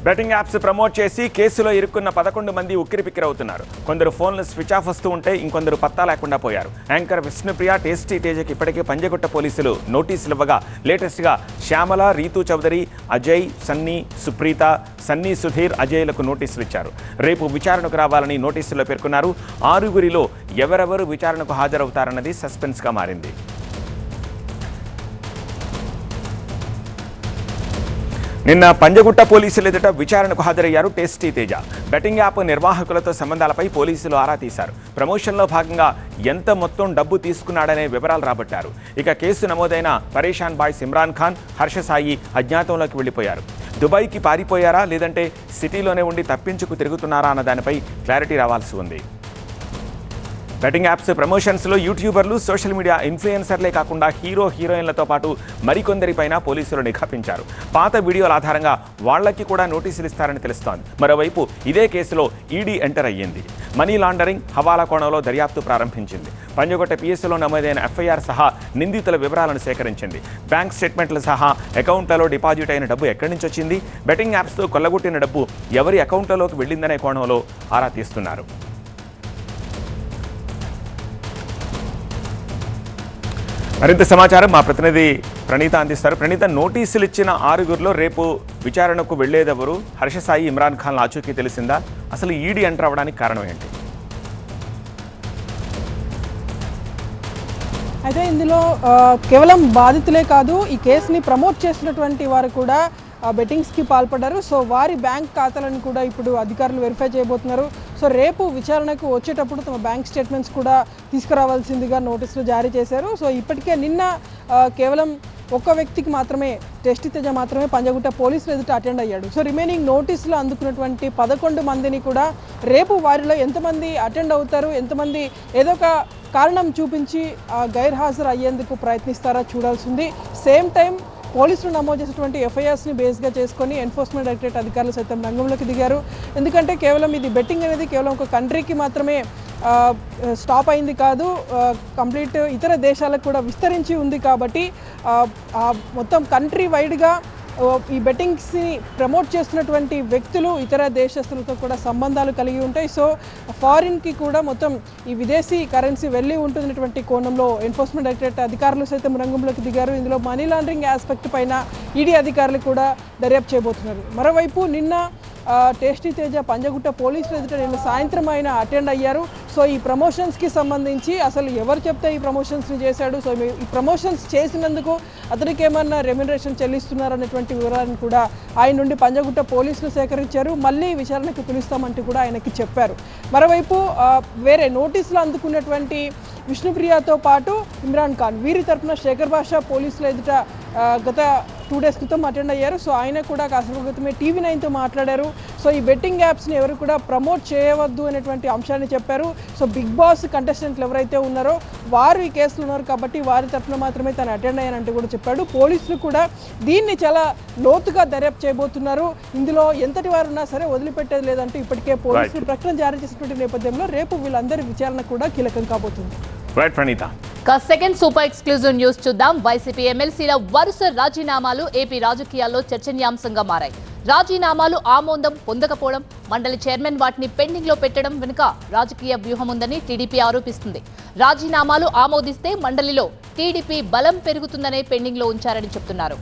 Betting apps promote చేసి కేసులో ఇరుక్కున్న 11 మంది ఉక్కిరిపిక్కిరవుతున్నారు. కొందరు ఫోన్లు స్విచ్ ఆఫ్ వస్తూ ఉంటే ఇంకొందరు పత్తా లేకుండా పోయారు. యాంకర్ విష్ణుప్రియ, టేస్టీ తేజకి ఇప్పటికే పంజగుట్ట పోలీసులు నోటీసులు ఇవ్వగా లేటెస్ట్గా శ్యామల, రీతూ చౌదరి, అజయ్, సన్నీ, సుప్రీత, సన్నీ, సుధీర్, అజయ్లకు నోటీసులు ఇచ్చారు. రేపు విచారణకు రావాలని నోటీసుల్లో పేర్కొన్నారు. 6గురిలో ఎవరెవరు విచారణకు హాజరవుతారన్నది సస్పెన్స్గా మారింది. నిన్న పంజగుట్ట పోలీసులు ఎదుట విచారణకు హాజరయ్యారు టేస్టీ తేజ. బెట్టింగ్ యాప్ నిర్వాహకులతో సంబంధాలపై పోలీసులు ఆరా తీశారు. ప్రమోషన్లో భాగంగా ఎంత మొత్తం డబ్బు తీసుకున్నాడనే వివరాలు రాబట్టారు. ఇక కేసు నమోదైన పరేషాన్ బాయ్స్ ఇమ్రాన్ ఖాన్, హర్ష సాయి అజ్ఞాతంలోకి వెళ్లిపోయారు. దుబాయ్కి పారిపోయారా లేదంటే సిటీలోనే ఉండి తప్పించుకు తిరుగుతున్నారా అన్న దానిపై క్లారిటీ రావాల్సి ఉంది. బెట్టింగ్ యాప్స్ ప్రమోషన్స్లో యూట్యూబర్లు, సోషల్ మీడియా ఇన్ఫ్లుయెన్సర్లే కాకుండా హీరోయిన్లతో పాటు మరికొందరిపైన పోలీసులు నిఘా పెంచారు. పాత వీడియోల ఆధారంగా వాళ్లకి కూడా నోటీసులు ఇస్తారని తెలుస్తోంది. మరోవైపు ఇదే కేసులో ఈడీ ఎంటర్ అయ్యింది. మనీ లాండరింగ్, హవాలా కోణంలో దర్యాప్తు ప్రారంభించింది. పంజగుట్ట పిఎస్లో నమోదైన ఎఫ్ఐఆర్ సహా నిందితుల వివరాలను సేకరించింది. బ్యాంక్ స్టేట్మెంట్లు సహా అకౌంట్లలో డిపాజిట్ అయిన డబ్బు ఎక్కడి నుంచి వచ్చింది, బెట్టింగ్ యాప్స్తో కొల్లగొట్టిన డబ్బు ఎవరి అకౌంట్లలోకి వెళ్ళిందనే కోణంలో ఆరా తీస్తున్నారు. మరింత సమాచారం మా ప్రతినిధి ప్రణీత అందిస్తారు. ప్రణీత, నోటీసులు ఇచ్చిన 6గురిలో రేపు విచారణకు వెళ్లేదెవరు? హర్ష సాయి, ఇమ్రాన్ ఖాన్ ఆచూకీ తెలిసిందా? అసలు ఈడీ ఎంటర్ అవ్వడానికి కారణం ఏంటి? అయితే ఇందులో కేవలం బాధితులే కాదు, ఈ కేసుని ప్రమోట్ చేసినటువంటి వారు కూడా బెట్టింగ్స్కి పాల్పడ్డారు. సో వారి బ్యాంక్ ఖాతాలను కూడా ఇప్పుడు అధికారులు వెరిఫై చేయబోతున్నారు. సో రేపు విచారణకు వచ్చేటప్పుడు తమ బ్యాంక్ స్టేట్మెంట్స్ కూడా తీసుకురావాల్సిందిగా నోటీసులు జారీ చేశారు. సో ఇప్పటికే నిన్న కేవలం ఒక్క వ్యక్తికి మాత్రమే, టేస్టీ తేజ మాత్రమే పంజగుట్ట పోలీసులు ఎదుట అటెండ్ అయ్యాడు. సో రిమైనింగ్ నోటీసులు అందుకున్నటువంటి 11 మందిని కూడా రేపు వారిలో ఎంతమంది అటెండ్ అవుతారు, ఎంతమంది ఏదో ఒక కారణం చూపించి గైర్హాజరు అయ్యేందుకు ప్రయత్నిస్తారా చూడాల్సింది. సేమ్ టైం పోలీసులు నమోదు చేసినటువంటి ఎఫ్ఐఆర్స్ని బేస్గా చేసుకొని ఎన్ఫోర్స్మెంట్ డైరెక్టరేట్ అధికారులు సైతం రంగంలోకి దిగారు. ఎందుకంటే కేవలం ఇది బెట్టింగ్ అనేది కేవలం ఒక కంట్రీకి మాత్రమే స్టాప్ అయింది కాదు, కంప్లీట్ ఇతర దేశాలకు కూడా విస్తరించి ఉంది. కాబట్టి మొత్తం కంట్రీ వైడ్గా ఈ బెట్టింగ్స్ని ప్రమోట్ చేస్తున్నటువంటి వ్యక్తులు ఇతర దేశస్తులతో కూడా సంబంధాలు కలిగి ఉంటాయి. సో ఫారిన్కి కూడా మొత్తం ఈ విదేశీ కరెన్సీ వెళ్ళి ఉంటున్నటువంటి కోణంలో ఎన్ఫోర్స్మెంట్ డైరెక్టరేట్ అధికారులు సైతం రంగంలోకి దిగారు. ఇందులో మనీ లాండరింగ్ ఆస్పెక్ట్ పైన ఈడీ అధికారులు కూడా దర్యాప్తు చేయబోతున్నారు. మరోవైపు నిన్న టేస్టీ తేజ పంజగుట్ట పోలీసులు ఎదుట నిన్న సాయంత్రం ఆయన అటెండ్ అయ్యారు. సో ఈ ప్రమోషన్స్కి సంబంధించి అసలు ఎవరు చెప్తే ఈ ప్రమోషన్స్ని చేశాడు, సో ఈ ప్రమోషన్స్ చేసినందుకు అతనికి ఏమన్నా రెమ్యునరేషన్ చెల్లిస్తున్నారనేటువంటి వివరాలను కూడా ఆయన నుండి పంజగుట్ట పోలీసులు సేకరించారు. మళ్ళీ విచారణకు పిలుస్తామంటూ కూడా ఆయనకి చెప్పారు. మరోవైపు వేరే నోటీసులు అందుకున్నటువంటి విష్ణుప్రియతో పాటు ఇమ్రాన్ ఖాన్, వీరి తరఫున శేఖర్ బాషా పోలీసుల ఎదుట గత 2 డేస్ క్రితం అటెండ్ అయ్యారు. సో ఆయన కూడా కాసేపు క్రితమే TV9తో మాట్లాడారు. సో ఈ బెట్టింగ్ యాప్స్ని ఎవరు కూడా ప్రమోట్ చేయవద్దు అనేటువంటి అంశాన్ని చెప్పారు. సో బిగ్ బాస్ కంటెస్టెంట్లు ఎవరైతే ఉన్నారో వారు ఈ కేసులో ఉన్నారు కాబట్టి వారి తరఫున మాత్రమే తను అటెండ్ అయ్యానంటూ కూడా చెప్పాడు. పోలీసులు కూడా దీన్ని చాలా లోతుగా దర్యాప్తు చేయబోతున్నారు. ఇందులో ఎంతటి వారు ఉన్నా సరే వదిలిపెట్టేది లేదంటూ ఇప్పటికే పోలీసులు ప్రకటన జారీ చేసినటువంటి నేపథ్యంలో రేపు వీళ్ళందరి విచారణ కూడా కీలకం కాబోతుంది. సెకండ్ సూపర్ ఎక్స్క్లూజివ్ న్యూస్ చూద్దాం. వైసీపీ ఎమ్మెల్సీల వరుస రాజీనామాలు ఏపీ రాజకీయాల్లో చర్చనీయాంశంగా మారాయి. రాజీనామాలు ఆమోదం పొందకపోవడం, మండలి చైర్మన్ వాటిని పెండింగ్ లో పెట్టడం వెనుక రాజకీయ వ్యూహం ఉందని టీడీపీ ఆరోపిస్తుంది. రాజీనామాలు ఆమోదిస్తే మండలిలో టీడీపీ బలం పెరుగుతుందనే పెండింగ్ లో ఉంచారని చెప్తున్నారు.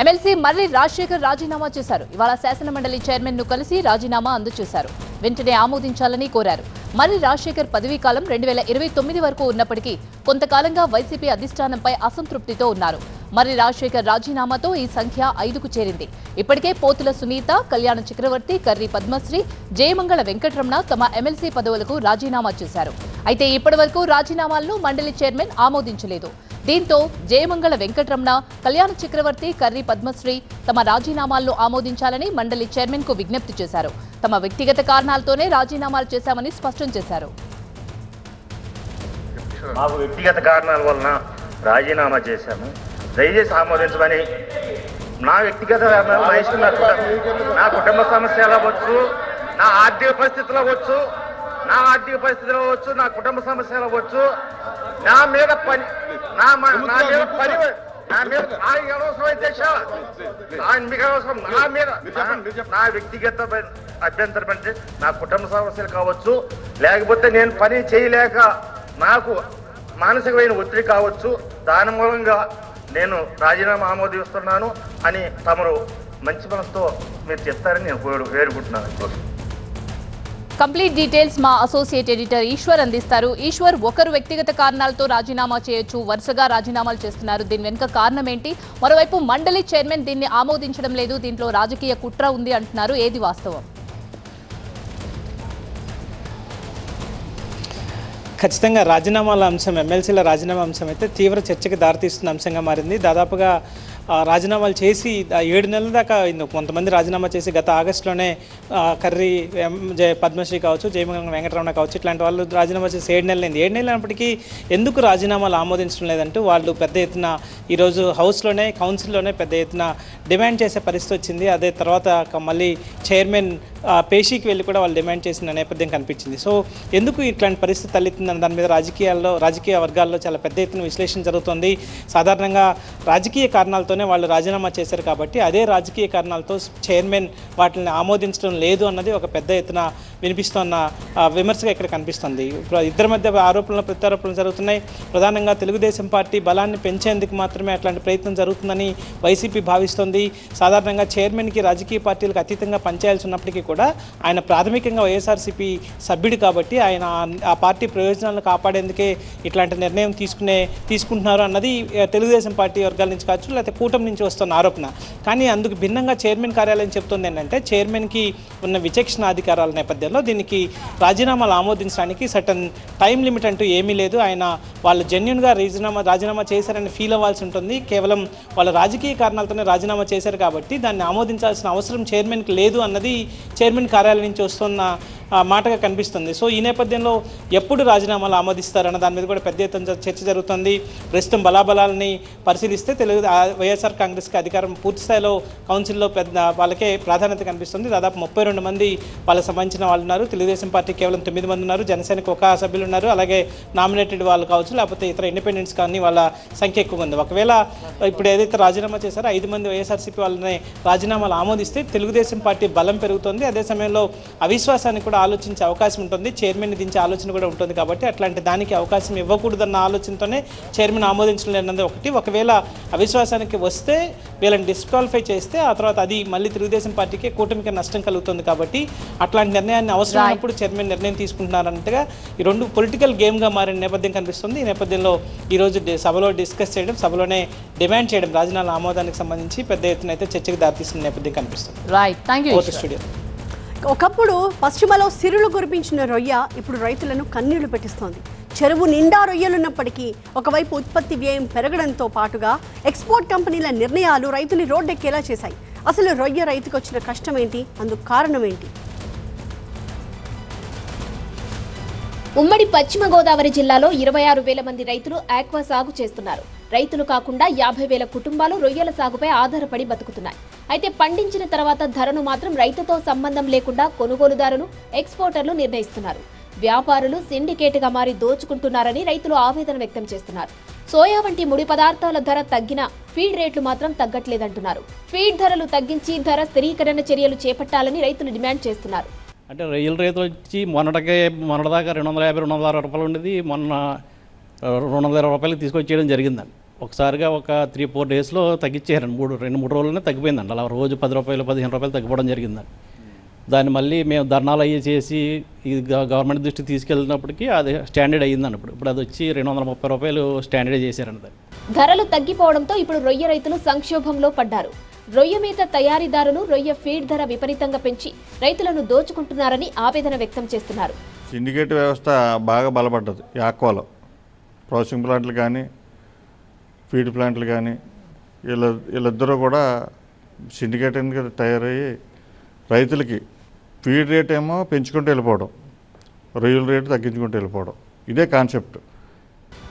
ఎమ్మెల్సీ మర్రి రాజశేఖర్ రాజీనామా చేశారు. ఇవాళ శాసనమండలి చైర్మన్ ను కలిసి రాజీనామా అందజేశారు. వెంటనే ఆమోదించాలని కోరారు. మర్రి రాజశేఖర్ పదవీకాలం 2029 వరకు ఉన్నప్పటికీ కొంతకాలంగా వైసీపీ అధిష్టానంపై అసంతృప్తితో ఉన్నారు. మర్రి రాజశేఖర్ రాజీనామాతో ఈ సంఖ్య 5కు చేరింది. ఇప్పటికే పోతుల సునీత, కళ్యాణ చక్రవర్తి, కర్రి పద్మశ్రీ, జయమంగళ వెంకటరమణ తమ ఎమ్మెల్సీ పదవులకు రాజీనామా చేశారు. అయితే ఇప్పటి వరకు రాజీనామాలను మండలి చైర్మన్ ఆమోదించలేదు. దీంతో జయమంగళ వెంకటరమణ, కళ్యాణ చక్రవర్తి, కర్రి పద్మశ్రీ తమ రాజీనామాలను ఆమోదించాలని మండలి చైర్మన్ కు విజ్ఞప్తి చేశారు. తమ వ్యక్తిగత కారణాలతోనే రాజీనామాలు చేశామని స్పష్టం చేశారు. మాకు వ్యక్తిగత కారణాల వలన రాజీనామా చేశాము, దయచేసి ఆమోదించమని. నా వ్యక్తిగత కారణాలు నా కుటుంబ సమస్యలు అవ్వచ్చు, నా ఆర్థిక పరిస్థితులు అవ్వచ్చు, నా కుటుంబ సమస్యలు అవ్వచ్చు, నా మీద నా మీద అనవసరం అధ్యక్ష, మీకు అనవసరం. నా మీద నా వ్యక్తిగత అభ్యంతరం అంటే నా కుటుంబ సమస్యలు కావచ్చు, లేకపోతే నేను పని చేయలేక నాకు మానసికమైన ఒత్తిడి కావచ్చు, దాని మూలంగా నేను రాజీనామా ఆమోదిస్తున్నాను అని తమరు మంచి మనసుతో మీరు చెప్తారని నేను వేడుకుంటున్నాను. కంప్లీట్ డీటెయిల్స్ మా అసోసియేట్ ఎడిటర్ ఈశ్వర్ అందిస్తారు. ఈశ్వర్, ఒకరు వ్యక్తిగత కారణాలతో రాజీనామా చేయొచ్చు, వరుసగా రాజీనామాలు చేస్తున్నారు. దీని వెనుక కారణం ఏంటి? మరోవైపు మండలి చైర్మన్ దీన్ని ఆమోదించడం లేదు, దీంట్లో రాజకీయ కుట్ర ఉంది అంటున్నారు. ఏది వాస్తవం? ఖచ్చితంగా రాజీనామాల అంశం, ఎమ్మెల్సీల రాజీనామా అంశం అయితే తీవ్ర చర్చకి దారితీస్తున్న అంశంగా మారింది. దాదాపుగా రాజీనామాలు చేసి 7 నెలల దాకా కొంతమంది రాజీనామా చేసి గత ఆగస్టులోనే కర్రీ పద్మశ్రీ కావచ్చు, జయమంగళ వెంకటరమణ కావచ్చు, ఇట్లాంటి వాళ్ళు రాజీనామా చేసి 7 నెలలైంది. 7 నెలలు అయినప్పటికీ ఎందుకు రాజీనామాలు ఆమోదించడం లేదంటూ వాళ్ళు పెద్ద ఎత్తున ఈరోజు హౌస్లోనే, కౌన్సిల్లోనే పెద్ద ఎత్తున డిమాండ్ చేసే పరిస్థితి వచ్చింది. అదే తర్వాత మళ్ళీ చైర్మన్ పేషీకి వెళ్ళి కూడా వాళ్ళు డిమాండ్ చేసిన నేపథ్యం కనిపించింది. సో ఎందుకు ఇట్లాంటి పరిస్థితి తలెత్తిందని దాని మీద రాజకీయ వర్గాల్లో చాలా పెద్ద ఎత్తున విశ్లేషణ జరుగుతుంది. సాధారణంగా రాజకీయ కారణాలతోనే వాళ్ళు రాజీనామా చేశారు కాబట్టి అదే రాజకీయ కారణాలతో చైర్మన్ వాటిని ఆమోదించడం లేదు అన్నది ఒక పెద్ద ఎత్తున వినిపిస్తున్న విమర్శగా ఇక్కడ కనిపిస్తుంది. ఇద్దరి మధ్య ఆరోపణలు ప్రత్యారోపణలు జరుగుతున్నాయి. ప్రధానంగా తెలుగుదేశం పార్టీ బలాన్ని పెంచేందుకు మాత్రమే అట్లాంటి ప్రయత్నం జరుగుతుందని వైసీపీ భావిస్తోంది. సాధారణంగా చైర్మన్కి రాజకీయ పార్టీలకు అతీతంగా పనిచేయాల్సి ఉన్నప్పటికీ కూడా ఆయన ప్రాథమికంగా వైఎస్ఆర్సీపీ సభ్యుడు కాబట్టి ఆయన ఆ పార్టీ ప్రయోజనాలను కాపాడేందుకే ఇట్లాంటి నిర్ణయం తీసుకుంటున్నారు అన్నది తెలుగుదేశం పార్టీ వర్గాల నుంచి కావచ్చు, లేకపోతే కూటమి నుంచి వస్తున్న ఆరోపణ. కానీ అందుకు భిన్నంగా చైర్మన్ కార్యాలయం చెప్తుంది ఏంటంటే చైర్మన్కి ఉన్న విచక్షణ అధికారాల నేపథ్యంలో దీనికి రాజీనామాలు ఆమోదించడానికి సర్టన్ టైం లిమిట్ అంటూ ఏమీ లేదు. ఆయన వాళ్ళు జెన్యున్గా రాజీనామా చేశారని ఫీల్ అవ్వాల్సి ఉంటుంది. కేవలం వాళ్ళ రాజకీయ కారణాలతోనే రాజీనామా చేశారు కాబట్టి దాన్ని ఆమోదించాల్సిన అవసరం చైర్మన్కి లేదు అన్నది చైర్మన్ కార్యాలయం నుంచి వస్తున్న మాటగా కనిపిస్తుంది. సో ఈ నేపథ్యంలో ఎప్పుడు రాజీనామాలు ఆమోదిస్తారన్న దాని మీద కూడా పెద్ద ఎత్తున చర్చ జరుగుతుంది. ప్రస్తుతం బలాబలాలని పరిశీలిస్తే వైఎస్ఆర్ కాంగ్రెస్కి అధికారం పూర్తి స్థాయిలో కౌన్సిల్లో వాళ్ళకే ప్రాధాన్యత కనిపిస్తుంది. దాదాపు 32 మంది వాళ్ళకి సంబంధించిన వాళ్ళు ఉన్నారు. తెలుగుదేశం పార్టీ కేవలం 9 మంది ఉన్నారు. జనసేనకు 1 సభ్యులు ఉన్నారు. అలాగే నామినేటెడ్ వాళ్ళు కావచ్చు, లేకపోతే ఇతర ఇండిపెండెంట్స్ కానీ వాళ్ళ సంఖ్య ఎక్కువగా ఉంది. ఒకవేళ ఇప్పుడు ఏదైతే రాజీనామా చేశారో 5 మంది వైఎస్ఆర్సీపీ వాళ్ళని రాజీనామాలు ఆమోదిస్తే తెలుగుదేశం పార్టీ బలం పెరుగుతుంది. అదే సమయంలో అవిశ్వాసానికి కూడా ఆలోచించే అవకాశం ఉంటుంది. చైర్మన్ దించే ఆలోచన కూడా ఉంటుంది. కాబట్టి అట్లాంటి దానికి అవకాశం ఇవ్వకూడదన్న ఆలోచనతోనే చైర్మన్ ఆమోదించడం లేనది ఒకటి. ఒకవేళ అవిశ్వాసానికి వస్తే వీళ్ళని డిస్క్వాలిఫై చేస్తే ఆ తర్వాత అది మళ్ళీ తెలుగుదేశం పార్టీకి కూటమికి నష్టం కలుగుతుంది. కాబట్టి అట్లాంటి నిర్ణయాన్ని అవసరమైనప్పుడు చైర్మన్ నిర్ణయం తీసుకుంటున్నారన్నట్టుగా ఈ రెండు పొలిటికల్ గేమ్గా మారిన నేపథ్యం కనిపిస్తుంది. ఈ నేపథ్యంలో ఈరోజు సభలో డిస్కస్ చేయడం, సభలోనే డిమాండ్ చేయడం రాజీనామా ఆమోదానికి సంబంధించి పెద్ద ఎత్తున అయితే చర్చకు దారితీస్తున్న నేపథ్యం కనిపిస్తుంది. Right, thank you. స్టూడియో. ఒకప్పుడు పశ్చిమలో సిరులు కురిపించిన రొయ్య ఇప్పుడు రైతులను కన్నీళ్లు పెట్టిస్తోంది. చెరువు నిండా రొయ్యలున్నప్పటికీ ఒకవైపు ఉత్పత్తి వ్యయం పెరగడంతో పాటుగా ఎక్స్పోర్ట్ కంపెనీల నిర్ణయాలు రైతుని రోడ్డెక్కేలా చేశాయి. అసలు రొయ్య రైతుకు వచ్చిన కష్టం ఏంటి? అందుకు కారణం ఏంటి? ఉమ్మడి పశ్చిమ గోదావరి జిల్లాలో 26,000 మంది రైతులు ఆక్వా సాగు చేస్తున్నారు. రైతులు కాకుండా 50,000 కుటుంబాలు రొయ్యల సాగుపై ఆధారపడి బతుకుతున్నాయి. అయితే పండించిన తర్వాత ధరను మాత్రం రైతుతో సంబంధం లేకుండా కొనుగోలుదారులు, ఎక్స్పోర్టర్లు నిర్ణయిస్తున్నారు. వ్యాపారులు సిండికేట్గా మారి దోచుకుంటున్నారని రైతులు ఆవేదన వ్యక్తం చేస్తున్నారు. సోయా వంటి ముడి పదార్థాల ధర తగ్గినా ఫీడ్ రేట్లు మాత్రం తగ్గట్లేదంటున్నారు. ఫీడ్ ధరలు తగ్గించి ధర స్థిరీకరణ చర్యలు చేపట్టాలని రైతులు డిమాండ్ చేస్తున్నారు. అంటే రొయ్యల రేటు వచ్చి మొన్నటిదాకా 250-260 రూపాయలు ఉండేది. మొన్న 220 రూపాయలకి తీసుకొచ్చేయడం జరిగిందండి. ఒకసారిగా ఒక 3-4 డేస్లో తగ్గించేయారండి. 2-3 రోజుల్లోనే తగ్గిపోయిందండి. అలా రోజు 10 రూపాయలు 15 రూపాయలు తగ్గిపోవడం జరిగిందండి. దాన్ని మళ్ళీ మేము ధర్నాలు అయ్యి చేసి ఇది గవర్నమెంట్ దృష్టికి తీసుకెళ్ళినప్పటికీ అది స్టాండర్డ్ అయ్యిందండి. ఇప్పుడు అది వచ్చి 230 రూపాయలు స్టాండర్డ్ చేశారండి. ధరలు తగ్గిపోవడంతో ఇప్పుడు రొయ్య రైతులు సంక్షోభంలో పడ్డారు. రొయ్య మేత తయారీదారులు రొయ్య ఫీడ్ ధర విపరీతంగా పెంచి రైతులను దోచుకుంటున్నారని ఆవేదన వ్యక్తం చేస్తున్నారు. సిండికేట్ వ్యవస్థ బాగా బలపడ్డది. ఆక్వాలో ప్రాసెసింగ్ ప్లాంట్లు కానీ ఫీడ్ ప్లాంట్లు కానీ వీళ్ళిద్దరూ కూడా సిండికేట్ తయారయ్యి రైతులకి ఫీడ్ రేట్ ఏమో పెంచుకుంటూ వెళ్ళిపోవడం, రొయ్యల రేటు తగ్గించుకుంటూ వెళ్ళిపోవడం, ఇదే కాన్సెప్ట్.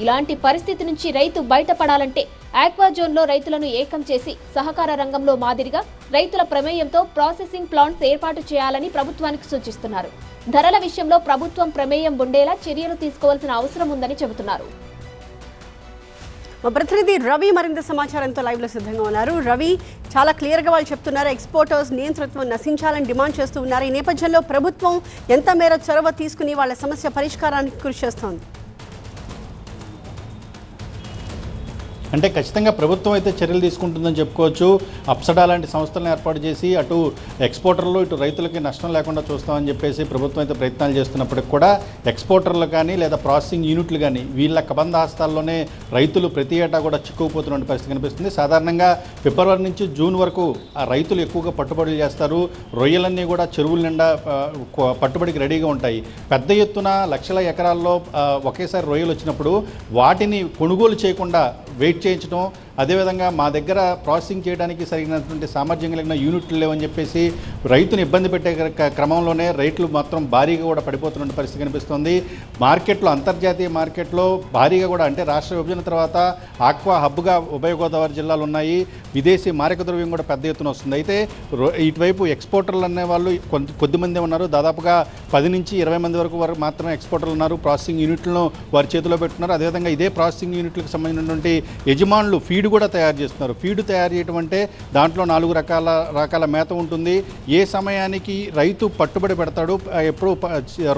ఇలాంటి పరిస్థితి నుంచి రైతు బయటపడాలంటే ఆక్వా జోన్లో రైతులను ఏకం చేసి సహకార రంగంలో మాదిరిగా రైతుల ప్రమేయంతో ప్రాసెసింగ్ ప్లాంట్స్ ఏర్పాటు చేయాలని ప్రభుత్వానికి సూచిస్తున్నారు. ధరల విషయంలో ప్రభుత్వం ప్రమేయం ఉండేలా చర్యలు తీసుకోవాల్సిన అవసరం ఉందని చెబుతున్నారు. మా ప్రతినిధి రవి మరింత సమాచారంతో లైవ్లో సిద్ధంగా ఉన్నారు. రవి, చాలా క్లియర్గా వాళ్ళు చెప్తున్నారు ఎక్స్పోర్టర్స్ నియంతృత్వం నశించాలని డిమాండ్ చేస్తూ ఉన్నారు. ఈ నేపథ్యంలో ప్రభుత్వం ఎంత మేర చొరవ తీసుకుని వాళ్ళ సమస్య పరిష్కారానికి కృషి చేస్తోంది? అంటే ఖచ్చితంగా ప్రభుత్వం అయితే చర్యలు తీసుకుంటుందని చెప్పుకోవచ్చు. అప్సడా లాంటి సంస్థలను ఏర్పాటు చేసి అటు ఎక్స్పోర్టర్లు ఇటు రైతులకి నష్టం లేకుండా చూస్తామని చెప్పేసి ప్రభుత్వం అయితే ప్రయత్నాలు చేస్తున్నప్పటికి కూడా ఎక్స్పోర్టర్లు కానీ లేదా ప్రాసెసింగ్ యూనిట్లు కానీ వీళ్ళ కబంధ హస్తాల్లోనే రైతులు ప్రతి ఏటా కూడా చిక్కుకుపోతున్న పరిస్థితి కనిపిస్తుంది. సాధారణంగా ఫిబ్రవరి నుంచి జూన్ వరకు ఆ రైతులు ఎక్కువగా పట్టుబడులు చేస్తారు. రొయ్యలన్నీ కూడా చెరువుల నిండా పట్టుబడికి రెడీగా ఉంటాయి. పెద్ద ఎత్తున లక్షల ఎకరాల్లో ఒకేసారి రొయ్యలు వచ్చినప్పుడు వాటిని కొనుగోలు చేయకుండా వెయిట్ చేయించడం, అదేవిధంగా మా దగ్గర ప్రాసెసింగ్ చేయడానికి సరైనటువంటి సామర్థ్యం కలిగిన యూనిట్లు లేవని చెప్పేసి రైతుని ఇబ్బంది పెట్టే క్రమంలోనే రేట్లు మాత్రం భారీగా కూడా పడిపోతున్న పరిస్థితి కనిపిస్తుంది. మార్కెట్లో, అంతర్జాతీయ మార్కెట్లో భారీగా కూడా, అంటే రాష్ట్ర విభజన తర్వాత ఆక్వా హబ్గా ఉభయ గోదావరి జిల్లాలు ఉన్నాయి. విదేశీ మారక ద్రవ్యం కూడా పెద్ద ఎత్తున వస్తుంది. అయితే ఇటువైపు ఎక్స్పోర్టర్లు అనే వాళ్ళు కొద్దిమంది ఉన్నారు. దాదాపుగా 10 నుంచి 20 మంది వరకు మాత్రమే ఎక్స్పోర్టర్లు ఉన్నారు. ప్రాసెసింగ్ యూనిట్లను వారి చేతిలో పెట్టున్నారు. అదేవిధంగా ఇదే ప్రాసెసింగ్ యూనిట్లకు సంబంధించినటువంటి యజమానులు ఫీడ్ కూడా తయారు చేస్తున్నారు. ఫీడ్ తయారు చేయడం అంటే దాంట్లో 4 రకాల మేత ఉంటుంది. ఏ సమయానికి రైతు పట్టుబడి పెడతాడు, ఎప్పుడు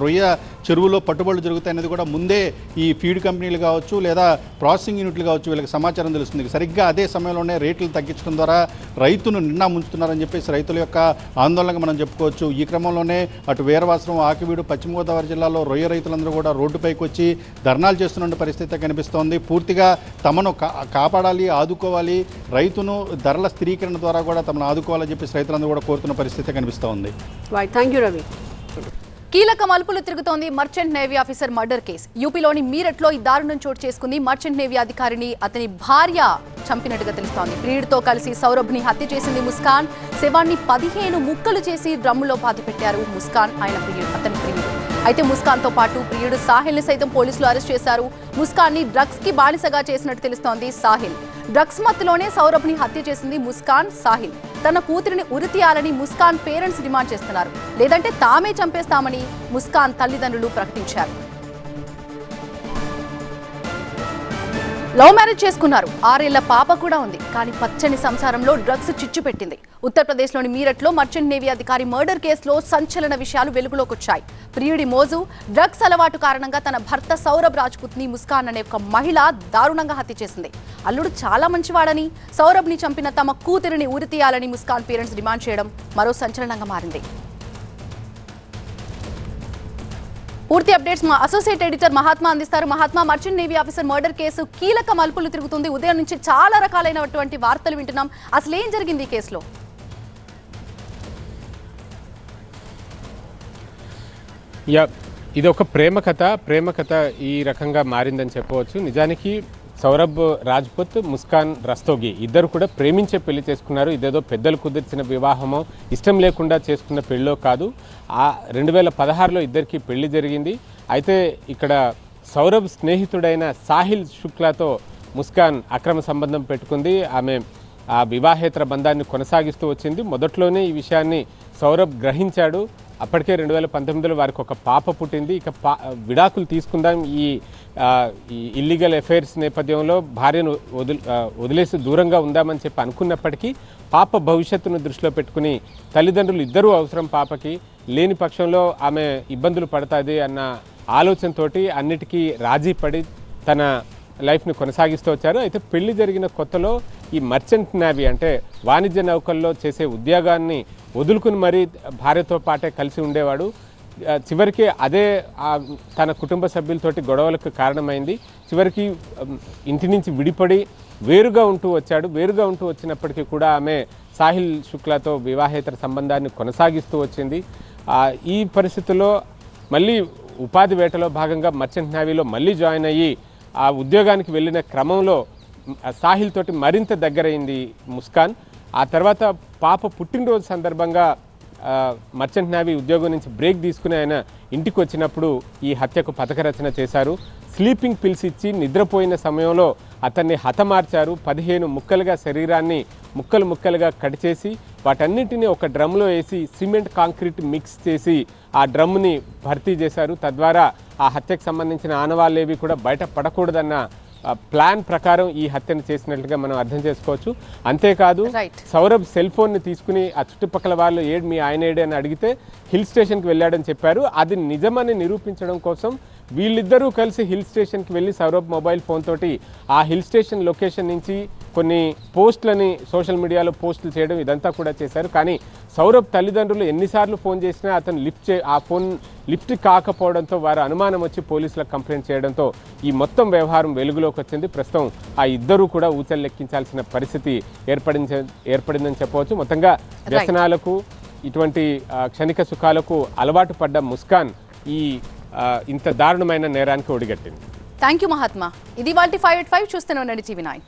రొయ్య చెరువులో పట్టుబడులు జరుగుతాయి అనేది కూడా ముందే ఈ ఫీడ్ కంపెనీలు కావచ్చు లేదా ప్రాసెసింగ్ యూనిట్లు కావచ్చు వీళ్ళకి సమాచారం తెలుస్తుంది. సరిగ్గా అదే సమయంలోనే రేట్లు తగ్గించడం ద్వారా రైతును నిండా ముంచుతున్నారని చెప్పేసి రైతుల యొక్క ఆందోళనగా మనం చెప్పుకోవచ్చు. ఈ క్రమంలోనే అటు వీరవాసరం, ఆకివీడు, పశ్చిమ గోదావరి జిల్లాలో రొయ్య రైతులందరూ కూడా రోడ్డుపైకి వచ్చి ధర్నాలు చేస్తున్న పరిస్థితి కనిపిస్తోంది. పూర్తిగా తమను కాపాడాలి, ఆదుకోవాలి, రైతును ధరల స్థిరీకరణ ద్వారా కూడా తమను ఆదుకోవాలని చెప్పేసి రైతులందరూ కూడా కోరుతున్న పరిస్థితి కనిపిస్తోంది. Thank you Ravi. కీలక మలుపులు తిరుగుతోంది merchant navy officer murder case. యూపీలోని మీరట్లో ఈ దారుణం చోటు చేసుకుంది. మర్చెంట్ నేవీ అధికారిని అతని భార్య చంపినట్టుగా తెలుస్తోంది. ప్రియుడితో కలిసి సౌరభ్ని హత్య చేసింది ముస్కాన్. శవాన్ని 15 ముక్కలు చేసి డ్రమ్ములో పాతిపెట్టారు ముస్కాన్, అతని ప్రియుడు. అయితే ముస్కాన్తో పాటు ప్రియుడు సాహిల్ని సైతం పోలీసులు అరెస్ట్ చేశారు. ముస్కాన్ని డ్రగ్స్కి బానిసగా చేసినట్టు తెలుస్తోంది సాహిల్. డ్రగ్స్ మత్తులోనే సౌరభ్ని హత్య చేసింది ముస్కాన్, సాహిల్. తన కూతురిని ఉరితీయాలని ముస్కాన్ పేరెంట్స్ డిమాండ్ చేస్తున్నారు. లేదంటే తామే చంపేస్తామని ముస్కాన్ తల్లిదండ్రులు ప్రకటించారు. లవ్ మ్యారేజ్ చేసుకున్నారు. 6 ఏళ్ల పాప కూడా ఉంది. కానీ పచ్చని సంసారంలో డ్రగ్స్ చిచ్చు పెట్టింది. ఉత్తరప్రదేశ్లోని మీరట్లో మర్చెంట్ నేవీ అధికారి మర్డర్ కేసులో సంచలన విషయాలు వెలుగులోకి వచ్చాయి. ప్రియుడి మోజు, డ్రగ్స్ అలవాటు కారణంగా తన భర్త సౌరభ్ రాజ్పుత్ని ముస్కాన్ అనే ఒక మహిళ దారుణంగా హత్య చేసింది. అల్లుడు చాలా మంచివాడని, సౌరభ్ని చంపిన తమ కూతురిని ఉరితీయాలని ముస్కాన్ పేరెంట్స్ డిమాండ్ చేయడం మరో సంచలనంగా మారింది. పూర్తి అప్డేట్స్ మా అసోసియేట్ ఎడిటర్ మహాత్మా అందిస్తారు. Mahatma, merchant navy officer murder case కీలక మలుపులు తిరుగుతుంది. ఉదయం నుంచి చాలా రకాలైనటువంటి వార్తలు వింటున్నాం. అసలు ఏం జరిగింది ఈ కేసులో? ఇది ఒక ప్రేమ కథ ఈ రకంగా మారిందని చెప్పవచ్చు. నిజానికి సౌరభ్ రాజ్పుత్, ముస్కాన్ రస్తోగి ఇద్దరు కూడా ప్రేమించే పెళ్లి చేసుకున్నారు. ఇదేదో పెద్దలు కుదిర్చిన వివాహమో, ఇష్టం లేకుండా చేసుకున్న పెళ్ళో కాదు. 2016లో ఇద్దరికి పెళ్లి జరిగింది. అయితే ఇక్కడ సౌరభ్ స్నేహితుడైన సాహిల్ శుక్లాతో ముస్కాన్ అక్రమ సంబంధం పెట్టుకుంది. ఆమె ఆ వివాహేతర బంధాన్ని కొనసాగిస్తూ వచ్చింది. మొదట్లోనే ఈ విషయాన్ని సౌరభ్ గ్రహించాడు. అప్పటికే 2019లో వారికి ఒక పాప పుట్టింది. ఇక విడాకులు తీసుకుందాం, ఈ ఇల్లీగల్ అఫైర్స్ నేపథ్యంలో భార్యను వదిలేసి దూరంగా ఉందామని చెప్పి అనుకున్నప్పటికీ పాప భవిష్యత్తును దృష్టిలో పెట్టుకుని తల్లిదండ్రులు ఇద్దరూ అవసరం పాపకి, లేని పక్షంలో ఆమె ఇబ్బందులు పడుతుంది అన్న ఆలోచనతోటి అన్నిటికీ రాజీ పడి తన లైఫ్ని కొనసాగిస్తూ వచ్చారు. అయితే పెళ్లి జరిగిన కొత్తలో ఈ మర్చెంట్ నేవీ అంటే వాణిజ్య నౌకల్లో చేసే ఉద్యోగాన్ని వదులుకుని మరీ భార్యతో పాటే కలిసి ఉండేవాడు. చివరికి అదే తన కుటుంబ సభ్యులతోటి గొడవలకు కారణమైంది. చివరికి ఇంటి నుంచి విడిపడి వేరుగా ఉంటూ వచ్చాడు. వేరుగా ఉంటూ వచ్చినప్పటికీ కూడా ఆమె సాహిల్ శుక్లాతో వివాహేతర సంబంధాన్ని కొనసాగిస్తూ వచ్చింది. ఈ పరిస్థితుల్లో మళ్ళీ ఉపాధి వేటలో భాగంగా మర్చెంట్ నేవీలో మళ్ళీ జాయిన్ అయ్యి ఆ ఉద్యోగానికి వెళ్ళిన క్రమంలో సాహిల్ తోటి మరింత దగ్గరైంది ముస్కాన్. ఆ తర్వాత పాప పుట్టినరోజు సందర్భంగా మర్చెంట్ నేవీ ఉద్యోగం నుంచి బ్రేక్ తీసుకుని ఆయన ఇంటికి వచ్చినప్పుడు ఈ హత్యకు పథకరచన చేశారు. స్లీపింగ్ పిల్స్ ఇచ్చి నిద్రపోయిన సమయంలో అతన్ని హతమార్చారు. 15 ముక్కలుగా శరీరాన్ని ముక్కలుగా కట్ చేసి వాటన్నింటినీ ఒక డ్రమ్లో వేసి సిమెంట్ కాంక్రీట్ మిక్స్ చేసి ఆ డ్రమ్ని భర్తీ చేశారు. తద్వారా ఆ హత్యకు సంబంధించిన ఆనవాళ్ళేవి కూడా బయట పడకూడదన్న ప్లాన్ ప్రకారం ఈ హత్యను చేసినట్లుగా మనం అర్థం చేసుకోవచ్చు. అంతేకాదు సౌరభ్ సెల్ ఫోన్ని తీసుకుని ఆ చుట్టుపక్కల వాళ్ళు ఏడు మీ ఆయన ఏడు అని అడిగితే హిల్ స్టేషన్కి వెళ్ళాడని చెప్పారు. అది నిజమని నిరూపించడం కోసం వీళ్ళిద్దరూ కలిసి హిల్ స్టేషన్కి వెళ్ళి సౌరభ్ మొబైల్ ఫోన్ తోటి ఆ హిల్ స్టేషన్ లొకేషన్ నుంచి కొన్ని పోస్టులని సోషల్ మీడియాలో పోస్టులు చేయడం ఇదంతా కూడా చేశారు. కానీ సౌరభ్ తల్లిదండ్రులు ఎన్నిసార్లు ఫోన్ చేసినా అతను ఆ ఫోన్ లిఫ్ట్ కాకపోవడంతో వారు అనుమానం వచ్చి పోలీసులకు కంప్లైంట్ చేయడంతో ఈ మొత్తం వ్యవహారం వెలుగులోకి వచ్చింది. ప్రస్తుతం ఆ ఇద్దరూ కూడా ఊచలు లెక్కించాల్సిన పరిస్థితి ఏర్పడిందని చెప్పవచ్చు. మొత్తంగా వ్యసనాలకు ఇటువంటి క్షణిక సుఖాలకు అలవాటు పడ్డ ముస్కాన్ ఈ ఇంత దారుణమైన నేరానికి ఒడిగట్టింది. Thank you Mahatma. ఇది వాటి 5 at 5 చూస్తూనే ఉండండి TV9.